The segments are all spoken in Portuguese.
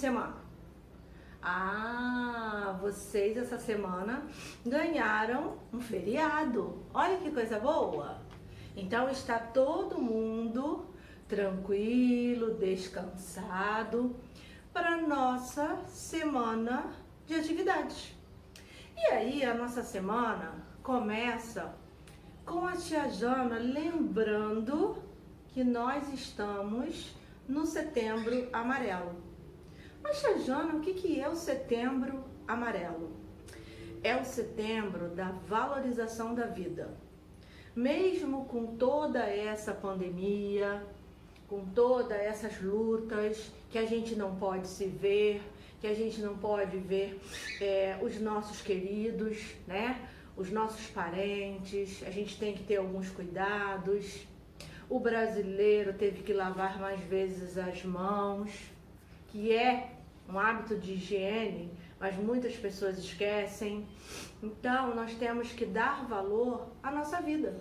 semana? Ah, vocês essa semana ganharam um feriado. Olha que coisa boa! Então está todo mundo tranquilo, descansado para a nossa semana de atividades. E aí a nossa semana começa com a tia Jana lembrando que nós estamos no Setembro Amarelo. Mas tia Jana, o que é o Setembro Amarelo? É o setembro da valorização da vida. Mesmo com toda essa pandemia, com todas essas lutas, que a gente não pode se ver, que a gente não pode ver os nossos queridos, né? Os nossos parentes, a gente tem que ter alguns cuidados. O brasileiro teve que lavar mais vezes as mãos, que é um hábito de higiene, mas muitas pessoas esquecem. Então, nós temos que dar valor à nossa vida.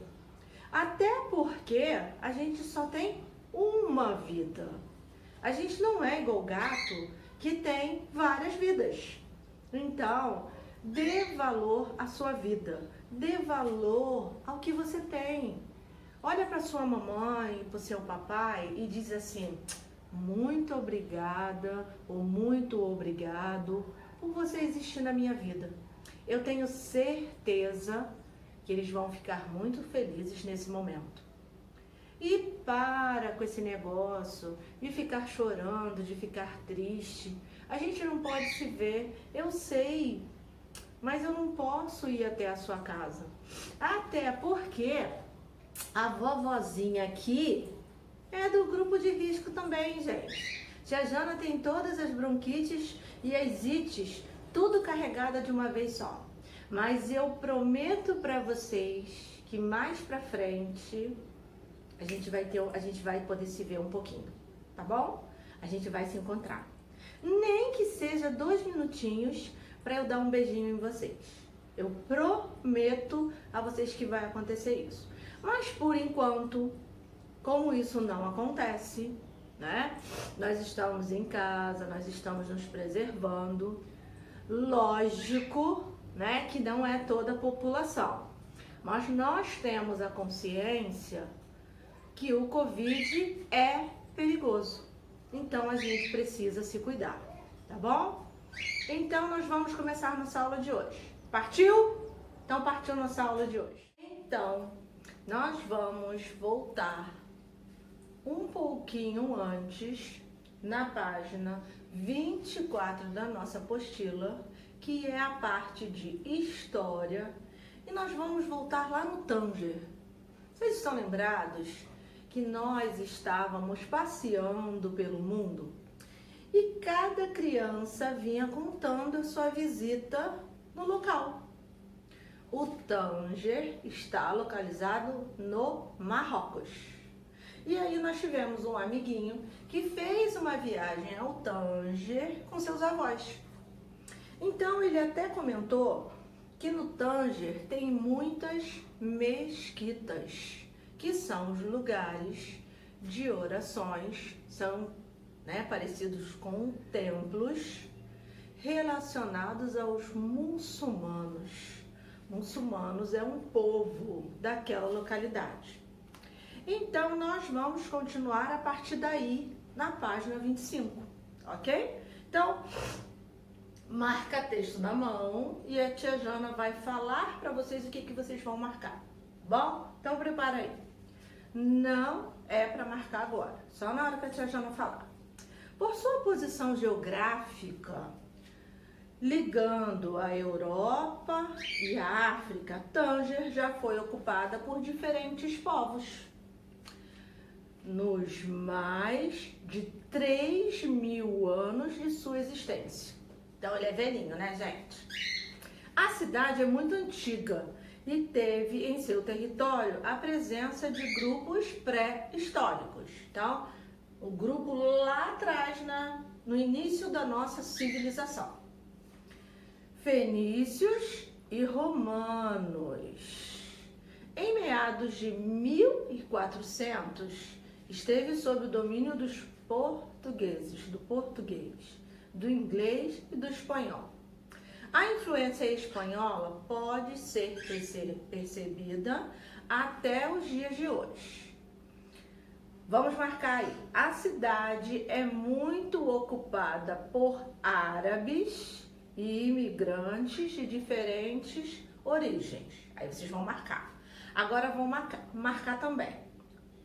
Até porque a gente só tem uma vida. A gente não é igual gato que tem várias vidas. Então, dê valor à sua vida. Dê valor ao que você tem. Olha para sua mamãe, para o seu papai e diz assim: muito obrigada ou muito obrigado por você existir na minha vida. Eu tenho certeza que eles vão ficar muito felizes nesse momento. E para com esse negócio de ficar chorando, de ficar triste. A gente não pode se ver, eu sei, mas eu não posso ir até a sua casa. Até porque a vovozinha aqui é do grupo de risco também, gente. Tia Jana tem todas as bronquites e as ites, tudo carregada de uma vez só. Mas eu prometo para vocês que mais pra frente a gente vai poder se ver um pouquinho, tá bom? A gente vai se encontrar. Nem que seja 2 minutinhos para eu dar um beijinho em vocês. Eu prometo a vocês que vai acontecer isso. Mas por enquanto, como isso não acontece, né? Nós estamos em casa, nós estamos nos preservando. Lógico, né, que não é toda a população. Mas nós temos a consciência que o Covid é perigoso. Então a gente precisa se cuidar, tá bom? Então nós vamos começar nossa aula de hoje. Partiu? Então partiu nossa aula de hoje. Então, nós vamos voltar um pouquinho antes na página 24 da nossa apostila, que é a parte de história, e nós vamos voltar lá no Tanger. Vocês estão lembrados que nós estávamos passeando pelo mundo e cada criança vinha contando a sua visita no local. O Tanger está localizado no Marrocos. E aí nós tivemos um amiguinho que fez uma viagem ao Tanger com seus avós. Então ele até comentou que no Tanger tem muitas mesquitas, que são os lugares de orações, são, né, parecidos com templos relacionados aos muçulmanos. Muçulmanos é um povo daquela localidade. Então nós vamos continuar a partir daí na página 25, ok? Então, marca texto na mão e a tia Jana vai falar para vocês o que vocês vão marcar, bom? Então prepara aí. Não é para marcar agora, só na hora que a tia Jana falar. Por sua posição geográfica, ligando a Europa e a África, Tanger já foi ocupada por diferentes povos nos mais de 3.000 anos de sua existência. Então ele é velhinho, né, gente? A cidade é muito antiga e teve em seu território a presença de grupos pré-históricos. Então, o grupo lá atrás, no início da nossa civilização. Fenícios e romanos. Em meados de 1400, esteve sob o domínio dos portugueses, do português. do inglês e do espanhol. A influência espanhola pode ser percebida até os dias de hoje. Vamos marcar aí. A cidade é muito ocupada por árabes e imigrantes de diferentes origens. Aí vocês vão marcar. Agora vão marcar também.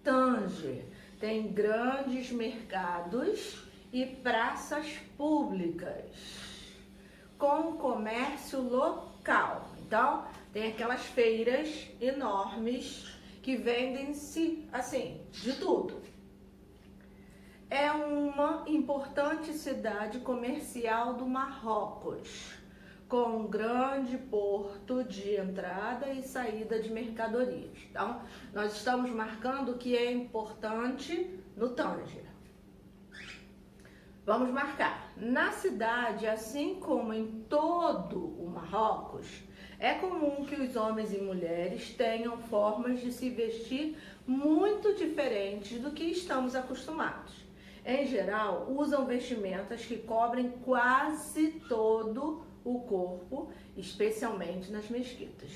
Tanger tem grandes mercados e praças públicas com comércio local. Então, tem aquelas feiras enormes que vendem-se, assim, de tudo. É uma importante cidade comercial do Marrocos, com um grande porto de entrada e saída de mercadorias. Então, nós estamos marcando o que é importante no Tanger. Vamos marcar. Na cidade, assim como em todo o Marrocos, é comum que os homens e mulheres tenham formas de se vestir muito diferentes do que estamos acostumados. Em geral, usam vestimentas que cobrem quase todo o corpo, especialmente nas mesquitas.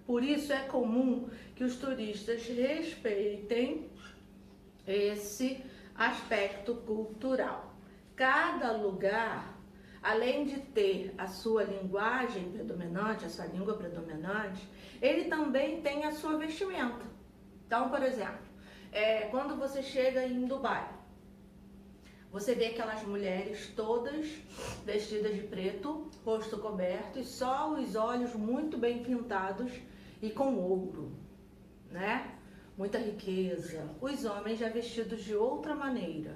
Por isso é comum que os turistas respeitem esse aspecto cultural. Cada lugar, além de ter a sua linguagem predominante, a sua língua predominante, ele também tem a sua vestimenta. Então, por exemplo, quando você chega em Dubai, você vê aquelas mulheres todas vestidas de preto, rosto coberto e só os olhos muito bem pintados e com ouro, né? Muita riqueza. Os homens já vestidos de outra maneira.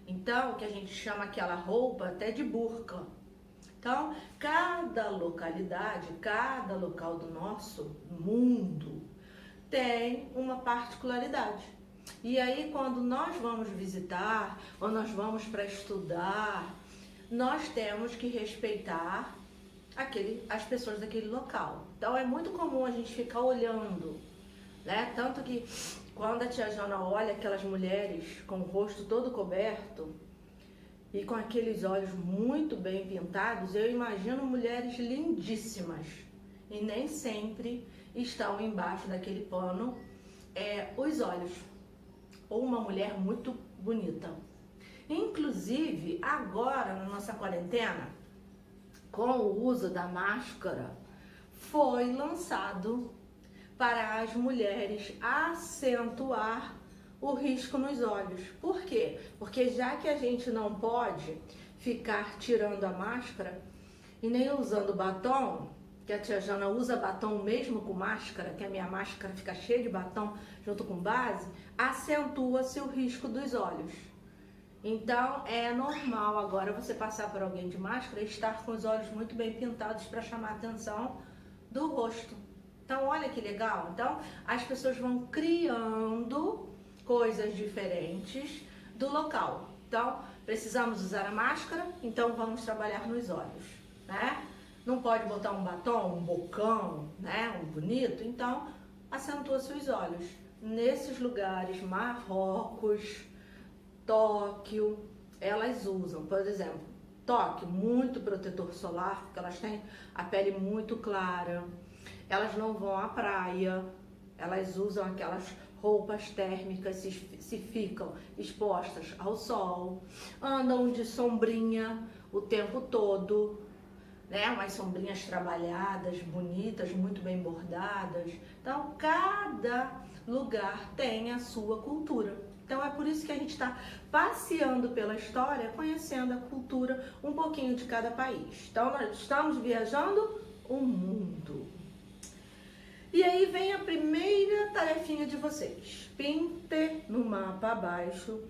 Então, o que a gente chama aquela roupa até de burca. Então, cada localidade, cada local do nosso mundo tem uma particularidade. E aí, quando nós vamos visitar ou nós vamos para estudar, nós temos que respeitar as pessoas daquele local. Então, é muito comum a gente ficar olhando, né? Tanto que quando a tia Jana olha aquelas mulheres com o rosto todo coberto e com aqueles olhos muito bem pintados, eu imagino mulheres lindíssimas e nem sempre estão embaixo daquele pano os olhos. Ou uma mulher muito bonita. Inclusive, agora na nossa quarentena, com o uso da máscara, foi lançado para as mulheres acentuar o risco nos olhos. Por quê? Porque já que a gente não pode ficar tirando a máscara e nem usando batom, que a tia Jana usa batom mesmo com máscara, que a minha máscara fica cheia de batom junto com base, acentua-se o risco dos olhos. Então, é normal agora você passar por alguém de máscara e estar com os olhos muito bem pintados para chamar a atenção do rosto. Então, olha que legal. Então, as pessoas vão criando coisas diferentes do local. Então, precisamos usar a máscara, então vamos trabalhar nos olhos, né? Não pode botar um batom, um bocão, né? Um bonito, então acentua-se os olhos. Nesses lugares, Marrocos, Tóquio, elas usam, por exemplo, Tóquio, muito protetor solar, porque elas têm a pele muito clara, elas não vão à praia, elas usam aquelas roupas térmicas, se ficam expostas ao sol, andam de sombrinha o tempo todo, né? Umas sombrinhas trabalhadas, bonitas, muito bem bordadas. Então, cada lugar tem a sua cultura. Então, é por isso que a gente está passeando pela história, conhecendo a cultura um pouquinho de cada país. Então, nós estamos viajando o mundo. E aí vem a primeira tarefinha de vocês. Pinte no mapa abaixo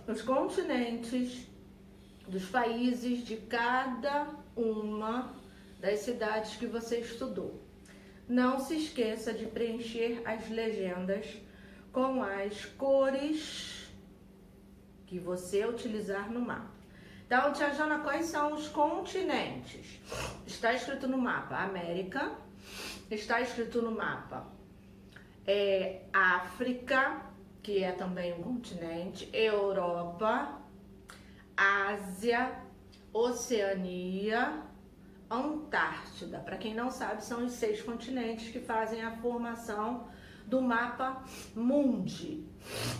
os continentes dos países de cada uma das cidades que você estudou. Não se esqueça de preencher as legendas com as cores que você utilizar no mapa. Então, tia Jana, quais são os continentes? Está escrito no mapa América, está escrito no mapa África, que é também um continente, Europa, Ásia, Oceania, Antártida. Para quem não sabe, são os 6 continentes que fazem a formação do mapa mundi.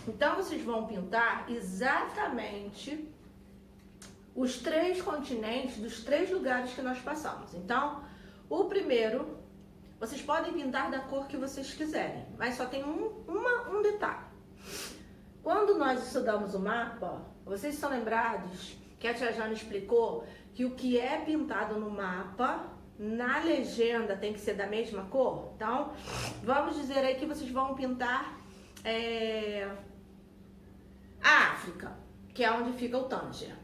Então, vocês vão pintar exatamente os 3 continentes dos 3 lugares que nós passamos. Então, o primeiro, vocês podem pintar da cor que vocês quiserem, mas só tem um detalhe. Quando nós estudamos o mapa, vocês estão lembrados que a tia Jana explicou que o que é pintado no mapa, na legenda tem que ser da mesma cor? Então, vamos dizer aí que vocês vão pintar a África, que é onde fica o Tanger.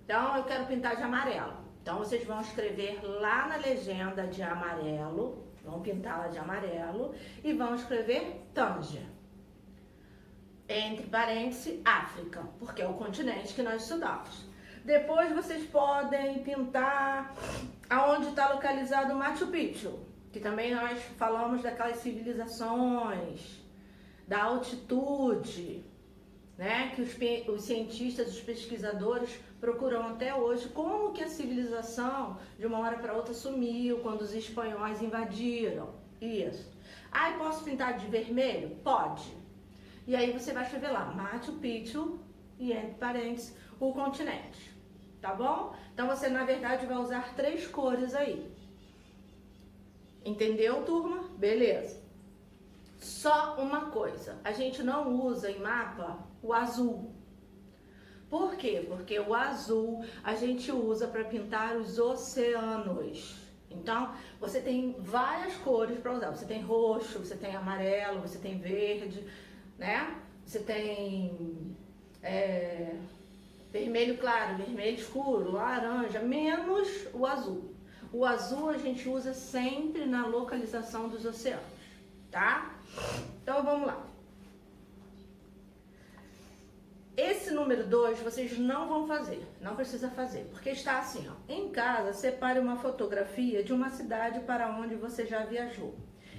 Então, eu quero pintar de amarelo. Então, vocês vão escrever lá na legenda de amarelo, vão pintá-la de amarelo e vão escrever Tanger. Entre parênteses, África, porque é o continente que nós estudamos. Depois vocês podem pintar aonde está localizado o Machu Picchu, que também nós falamos daquelas civilizações, da altitude, né? Que os cientistas, os pesquisadores procuram até hoje como que a civilização de uma hora para outra sumiu quando os espanhóis invadiram. Isso. Ah, eu posso pintar de vermelho? Pode. E aí você vai escrever lá, Machu Picchu e entre parênteses, o continente, tá bom? Então você, na verdade, vai usar 3 cores aí. Entendeu, turma? Beleza. Só uma coisa, a gente não usa em mapa o azul. Por quê? Porque o azul a gente usa para pintar os oceanos. Então, você tem várias cores para usar. Você tem roxo, você tem amarelo, você tem verde, né? Você tem vermelho claro, vermelho escuro, laranja, menos o azul. O azul a gente usa sempre na localização dos oceanos, tá? Então vamos lá. Esse número 2 vocês não vão fazer, não precisa fazer, porque está assim, ó. Em casa, separe uma fotografia de uma cidade para onde você já viajou.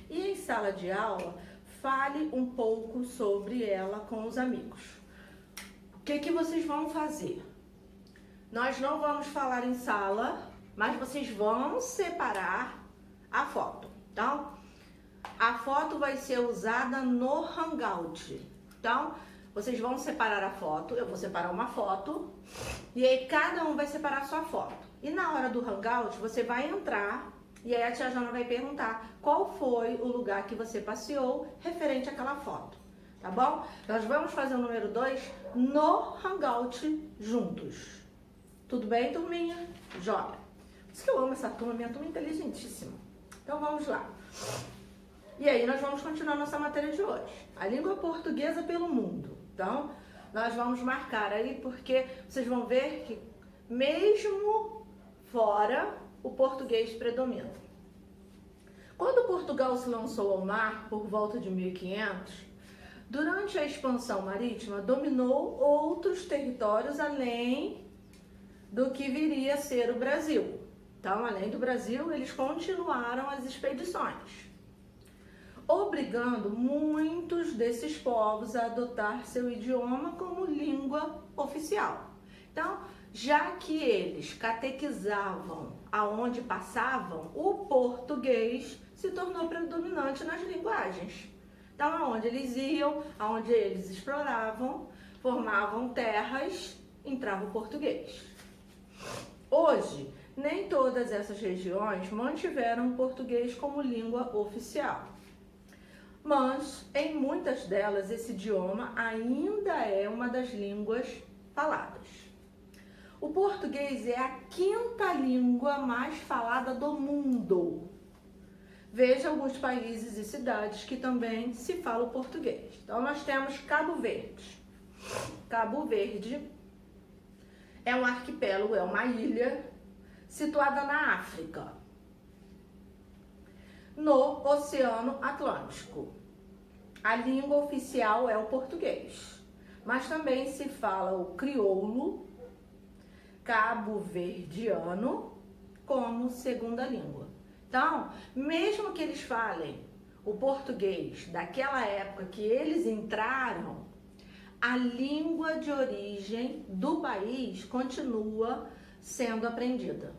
E em sala de aula, fale um pouco sobre ela com os amigos. O que vocês vão fazer? Nós não vamos falar em sala, mas vocês vão separar a foto. Então, a foto vai ser usada no Hangout. Então, vocês vão separar a foto, eu vou separar uma foto, e aí cada um vai separar a sua foto. E na hora do Hangout, você vai entrar, e aí a tia Jana vai perguntar qual foi o lugar que você passeou referente àquela foto, tá bom? Nós vamos fazer o número 2 no Hangout juntos. Tudo bem, turminha? Joia. Por isso que eu amo essa turma, minha turma é inteligentíssima. Então vamos lá. E aí nós vamos continuar nossa matéria de hoje. A língua portuguesa pelo mundo. Então, nós vamos marcar aí, porque vocês vão ver que mesmo fora, o português predomina. Quando Portugal se lançou ao mar, por volta de 1500, durante a expansão marítima, dominou outros territórios além do que viria a ser o Brasil. Então, além do Brasil, eles continuaram as expedições, obrigando muitos desses povos a adotar seu idioma como língua oficial. Então, já que eles catequizavam aonde passavam, o português se tornou predominante nas linguagens. Então, aonde eles iam, aonde eles exploravam, formavam terras, entrava o português. Hoje, nem todas essas regiões mantiveram o português como língua oficial. Mas, em muitas delas, esse idioma ainda é uma das línguas faladas. O português é a 5ª língua mais falada do mundo. Veja alguns países e cidades que também se fala o português. Então, nós temos Cabo Verde. Cabo Verde é um arquipélago, é uma ilha situada na África, no Oceano Atlântico. A língua oficial é o português, mas também se fala o crioulo cabo-verdiano como segunda língua. Então, mesmo que eles falem o português daquela época que eles entraram, a língua de origem do país continua sendo aprendida.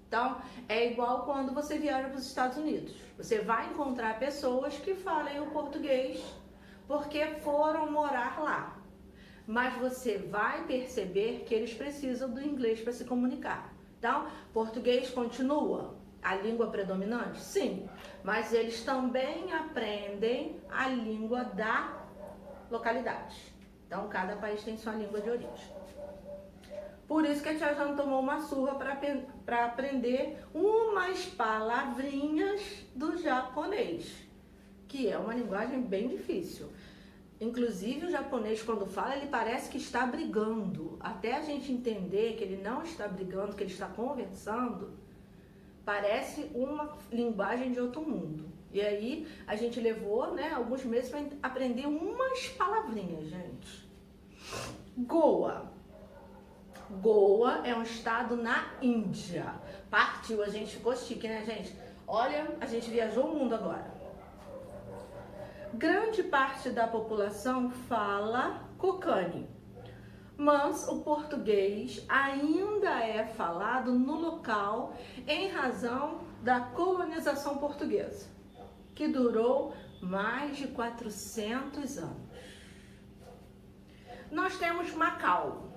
Então, é igual quando você viaja para os Estados Unidos. Você vai encontrar pessoas que falem o português porque foram morar lá. Mas você vai perceber que eles precisam do inglês para se comunicar. Então, português continua a língua predominante? Sim, mas eles também aprendem a língua da localidade. Então, cada país tem sua língua de origem. Por isso que a tia Jana tomou uma surra para aprender umas palavrinhas do japonês, que é uma linguagem bem difícil. Inclusive, o japonês, quando fala, ele parece que está brigando. Até a gente entender que ele não está brigando, que ele está conversando, parece uma linguagem de outro mundo. E aí, a gente levou, né, alguns meses para aprender umas palavrinhas, gente. Goa. Goa é um estado na Índia. Partiu, a gente ficou chique, né, gente? Olha, a gente viajou o mundo agora. Grande parte da população fala Konkani, mas o português ainda é falado no local em razão da colonização portuguesa, que durou mais de 400 anos. Nós temos Macau.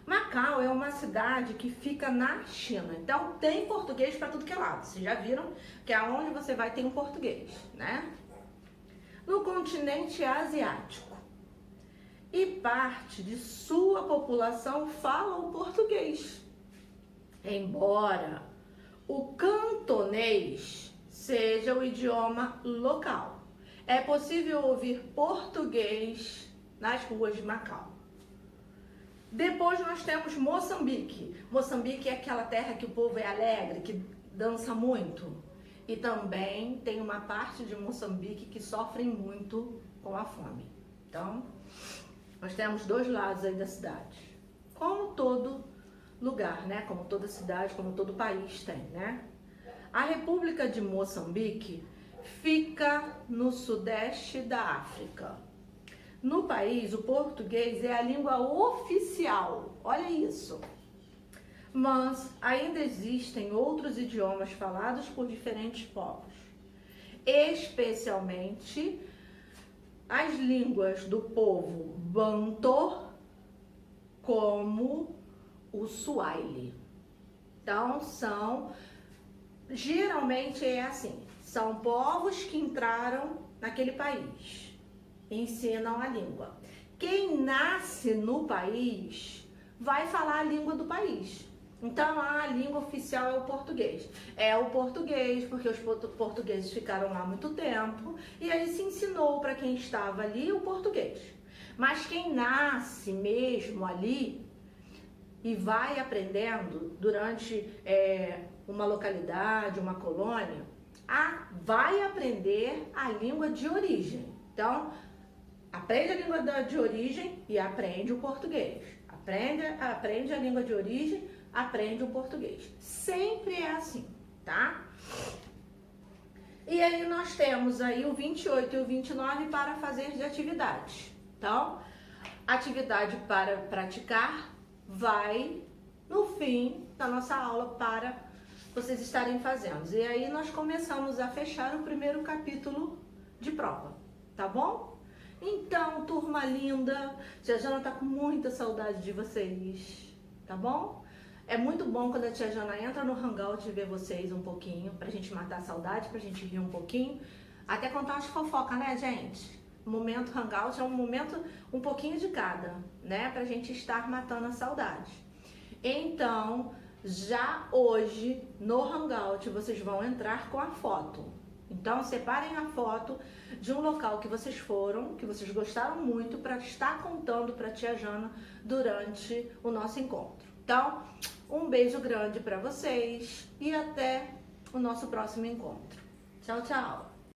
Macau é uma cidade que fica na China, então tem português para tudo que é lado. Vocês já viram que aonde você vai tem um português, né? No continente asiático. E parte de sua população fala o português. Embora o cantonês seja o idioma local, é possível ouvir português nas ruas de Macau. Depois nós temos Moçambique. Moçambique é aquela terra que o povo é alegre, que dança muito. E também tem uma parte de Moçambique que sofrem muito com a fome. Então, nós temos dois lados aí da cidade. Como todo lugar, né? Como toda cidade, como todo país tem, né? A República de Moçambique fica no sudeste da África. No país, o português é a língua oficial. Olha isso. Mas ainda existem outros idiomas falados por diferentes povos, especialmente as línguas do povo Banto, como o Swahili. Então, geralmente é assim, são povos que entraram naquele país, ensinam a língua. Quem nasce no país vai falar a língua do país. Então, a língua oficial é o português. É o português, porque os portugueses ficaram lá muito tempo, e aí se ensinou para quem estava ali o português. Mas quem nasce mesmo ali e vai aprendendo durante uma localidade, uma colônia, vai aprender a língua de origem. Então, aprende a língua de origem e aprende o português. Aprende a língua de origem, aprende o português. Sempre é assim, tá? E aí nós temos aí o 28 e o 29 para fazer de atividades. Então, atividade para praticar vai no fim da nossa aula para vocês estarem fazendo. E aí nós começamos a fechar o primeiro capítulo de prova, tá bom? Então, turma linda, tia Jana tá com muita saudade de vocês, tá bom? É muito bom quando a tia Jana entra no Hangout e vê vocês um pouquinho, pra gente matar a saudade, pra gente rir um pouquinho, até contar umas fofocas, né, gente? O momento Hangout é um momento um pouquinho de cada, né, pra gente estar matando a saudade. Então, já hoje, no Hangout, vocês vão entrar com a foto. Então, separem a foto de um local que vocês foram, que vocês gostaram muito, para estar contando para a tia Jana durante o nosso encontro. Então, um beijo grande para vocês e até o nosso próximo encontro. Tchau, tchau!